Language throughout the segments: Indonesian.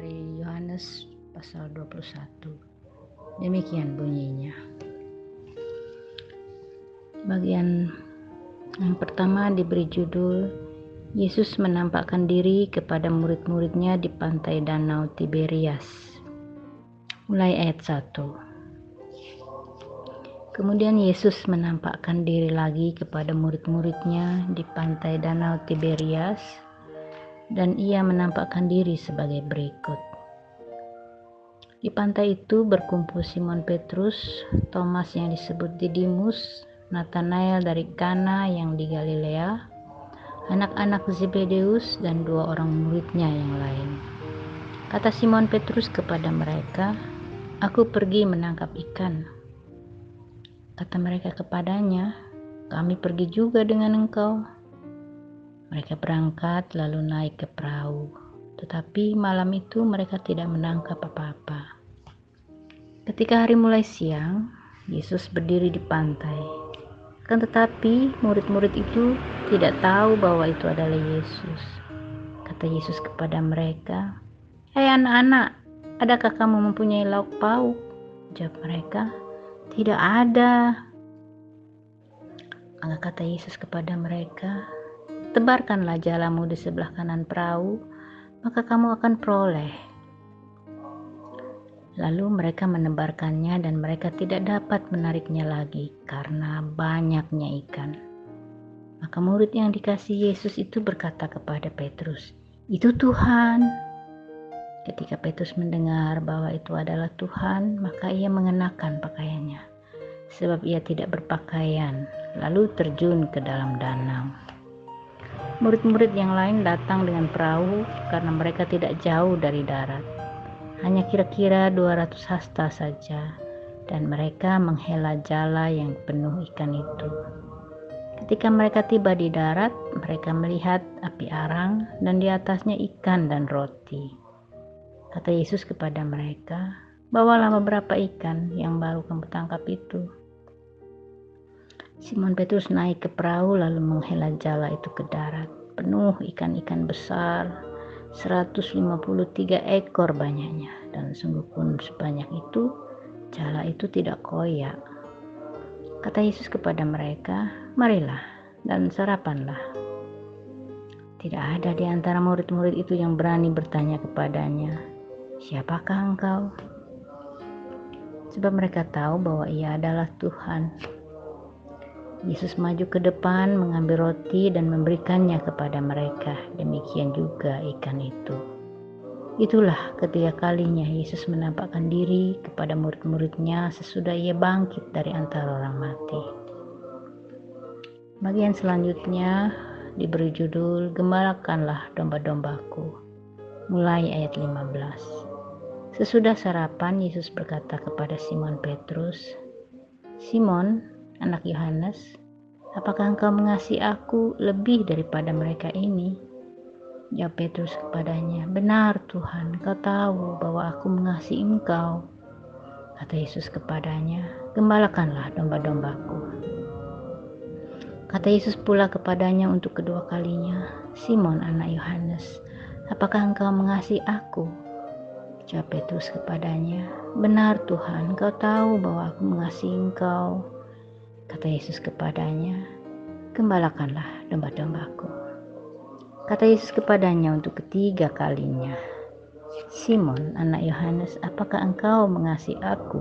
dari Yohanes pasal 21. Demikian bunyinya. Bagian yang pertama diberi judul Yesus menampakkan diri kepada murid-muridnya di pantai Danau Tiberias. Mulai ayat 1. Kemudian Yesus menampakkan diri lagi kepada murid-muridnya di pantai Danau Tiberias, dan ia menampakkan diri sebagai berikut. Di pantai itu berkumpul Simon Petrus, Thomas yang disebut Didimus, Nathanael dari Kana yang di Galilea, anak-anak Zebedeus, dan 2 orang muridnya yang lain. Kata Simon Petrus kepada mereka, "Aku pergi menangkap ikan." Kata mereka kepadanya, "Kami pergi juga dengan engkau." Mereka berangkat lalu naik ke perahu, tetapi malam itu mereka tidak menangkap apa-apa. Ketika hari mulai siang, Yesus berdiri di pantai. Akan tetapi murid-murid itu tidak tahu bahwa itu adalah Yesus. Kata Yesus kepada mereka, "Hai anak-anak, adakah kamu mempunyai lauk pauk?" Jawab mereka, "Tidak ada." Maka kata Yesus kepada mereka, "Tebarkanlah jalamu di sebelah kanan perahu, maka kamu akan peroleh." Lalu mereka menebarkannya dan mereka tidak dapat menariknya lagi karena banyaknya ikan. Maka murid yang dikasihi Yesus itu berkata kepada Petrus, "Itu Tuhan." Ketika Petrus mendengar bahwa itu adalah Tuhan, maka ia mengenakan pakaiannya, sebab ia tidak berpakaian, lalu terjun ke dalam danau. Murid-murid yang lain datang dengan perahu karena mereka tidak jauh dari darat, hanya kira-kira 200 hasta saja, dan mereka menghela jala yang penuh ikan itu. Ketika mereka tiba di darat, mereka melihat api arang dan di atasnya ikan dan roti. Kata Yesus kepada mereka, "Bawalah beberapa ikan yang baru kamu tangkap itu." Simon Petrus naik ke perahu lalu menghela jala itu ke darat, penuh ikan-ikan besar, 153 ekor banyaknya, dan sungguh pun sebanyak itu, jala itu tidak koyak. Kata Yesus kepada mereka, "Marilah dan sarapanlah." Tidak ada di antara murid-murid itu yang berani bertanya kepadanya, "Siapakah engkau?" Sebab mereka tahu bahwa ia adalah Tuhan. Yesus maju ke depan, mengambil roti dan memberikannya kepada mereka. Demikian juga ikan itu. Itulah ketiga kalinya Yesus menampakkan diri kepada murid-muridnya sesudah ia bangkit dari antara orang mati. Bagian selanjutnya diberi judul Gembalakanlah domba-dombaku. Mulai ayat 15. Sesudah sarapan, Yesus berkata kepada Simon Petrus, "Simon, anak Yohanes, apakah engkau mengasihi aku lebih daripada mereka ini?" Jawab Petrus kepadanya, "Benar Tuhan, Kau tahu bahwa aku mengasihi Engkau." Kata Yesus kepadanya, "Gembalakanlah domba-dombaku." Kata Yesus pula kepadanya untuk kedua kalinya, "Simon, anak Yohanes, apakah engkau mengasihi aku?" Jawab Petrus kepadanya, "Benar Tuhan, Kau tahu bahwa aku mengasihi Engkau." Kata Yesus kepadanya, "Gembalakanlah domba-dombaku." Kata Yesus kepadanya untuk ketiga kalinya, "Simon, anak Yohanes, apakah engkau mengasihi aku?"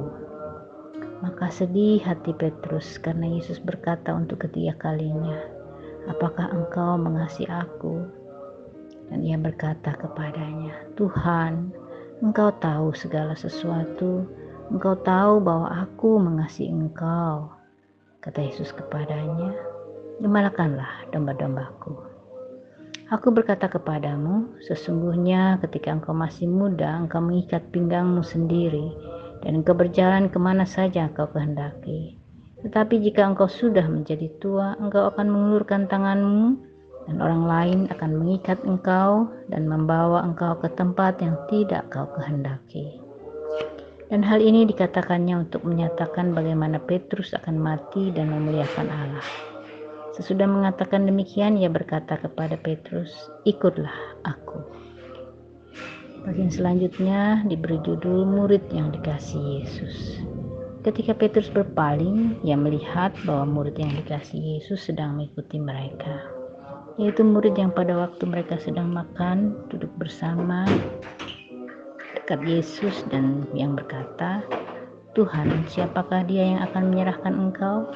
Maka sedih hati Petrus karena Yesus berkata untuk ketiga kalinya, "Apakah engkau mengasihi aku?" Dan ia berkata kepadanya, "Tuhan, Engkau tahu segala sesuatu. Engkau tahu bahwa aku mengasihi Engkau." Kata Yesus kepadanya, "Gembalakanlah domba-dombaku. Aku berkata kepadamu, sesungguhnya ketika engkau masih muda, engkau mengikat pinggangmu sendiri, dan engkau berjalan kemana saja engkau kehendaki. Tetapi jika engkau sudah menjadi tua, engkau akan mengulurkan tanganmu, dan orang lain akan mengikat engkau dan membawa engkau ke tempat yang tidak kau kehendaki." Dan hal ini dikatakannya untuk menyatakan bagaimana Petrus akan mati dan memuliakan Allah. Sesudah mengatakan demikian, ia berkata kepada Petrus, "Ikutlah aku." Bagian selanjutnya diberi judul murid yang dikasihi Yesus. Ketika Petrus berpaling, ia melihat bahwa murid yang dikasihi Yesus sedang mengikuti mereka, yaitu murid yang pada waktu mereka sedang makan, duduk bersama dekat Yesus dan yang berkata, "Tuhan, siapakah dia yang akan menyerahkan Engkau?"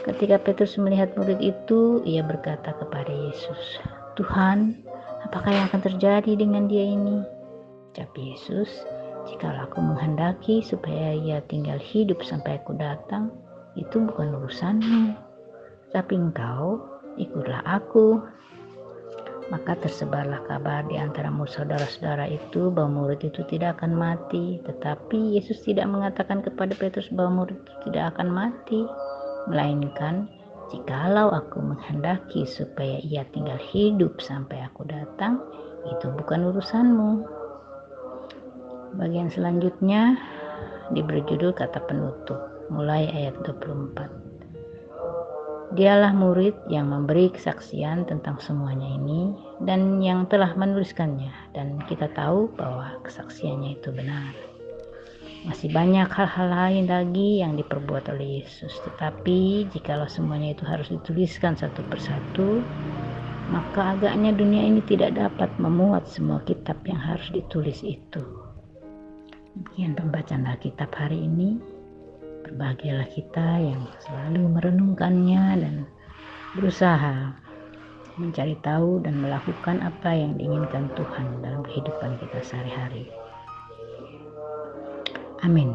Ketika Petrus melihat murid itu, ia berkata kepada Yesus, "Tuhan, apakah yang akan terjadi dengan dia ini?" Ucap Yesus, "Jikalau aku menghendaki supaya ia tinggal hidup sampai aku datang, itu bukan urusanmu. Tapi engkau, ikutlah aku." Maka tersebarlah kabar di antara saudara-saudara itu bahwa murid itu tidak akan mati. Tetapi Yesus tidak mengatakan kepada Petrus bahwa murid itu tidak akan mati, melainkan, "Jikalau aku menghendaki supaya ia tinggal hidup sampai aku datang, itu bukan urusanmu." Bagian selanjutnya diberi judul kata penutup, mulai ayat 24. Dialah murid yang memberi kesaksian tentang semuanya ini dan yang telah menuliskannya, dan kita tahu bahwa kesaksiannya itu benar. Masih banyak hal-hal lain lagi yang diperbuat oleh Yesus, tetapi jikalau semuanya itu harus dituliskan satu persatu, maka agaknya dunia ini tidak dapat memuat semua kitab yang harus ditulis itu. Demikian pembacaan Alkitab hari ini. Berbahagialah kita yang selalu merenungkannya dan berusaha mencari tahu dan melakukan apa yang diinginkan Tuhan dalam kehidupan kita sehari-hari. Amin.